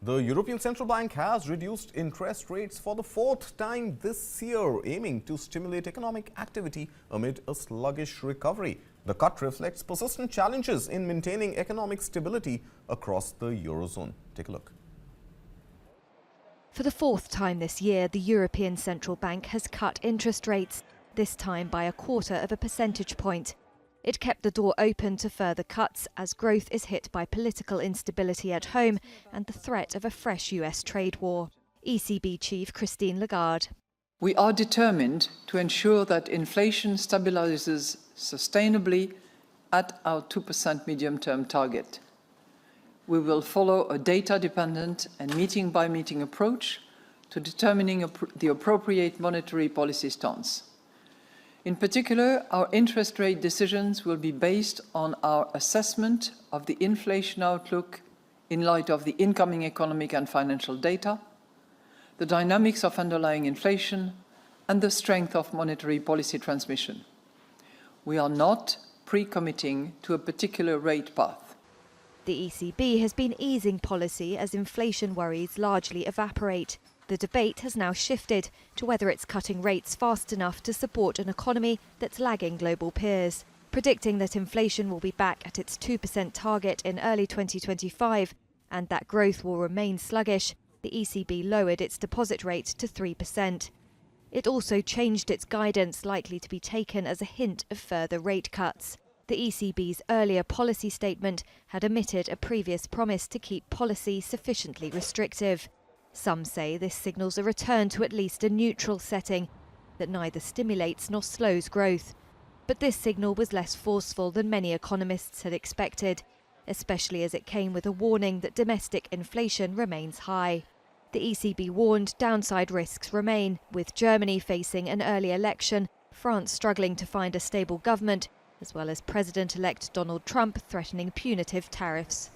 The European Central Bank has reduced interest rates for the fourth time this year, aiming to stimulate economic activity amid a sluggish recovery. The cut reflects persistent challenges in maintaining economic stability across the Eurozone. Take a look. For the fourth time this year, the European Central Bank has cut interest rates, this time by 1/4 percentage point. It kept the door open to further cuts as growth is hit by political instability at home and the threat of a fresh US trade war. ECB Chief Christine Lagarde. We are determined to ensure that inflation stabilises sustainably at our 2% medium-term target. We will follow a data-dependent and meeting-by-meeting approach to determining the appropriate monetary policy stance. In particular, our interest rate decisions will be based on our assessment of the inflation outlook in light of the incoming economic and financial data, the dynamics of underlying inflation, and the strength of monetary policy transmission. We are not pre-committing to a particular rate path. The ECB has been easing policy as inflation worries largely evaporate. The debate has now shifted to whether it's cutting rates fast enough to support an economy that's lagging global peers. Predicting that inflation will be back at its 2% target in early 2025 and that growth will remain sluggish, the ECB lowered its deposit rate to 3%. It also changed its guidance, likely to be taken as a hint of further rate cuts. The ECB's earlier policy statement had omitted a previous promise to keep policy sufficiently restrictive. Some say this signals a return to at least a neutral setting that neither stimulates nor slows growth. But this signal was less forceful than many economists had expected, especially as it came with a warning that domestic inflation remains high. The ECB warned downside risks remain, with Germany facing an early election, France struggling to find a stable government, as well as President-elect Donald Trump threatening punitive tariffs.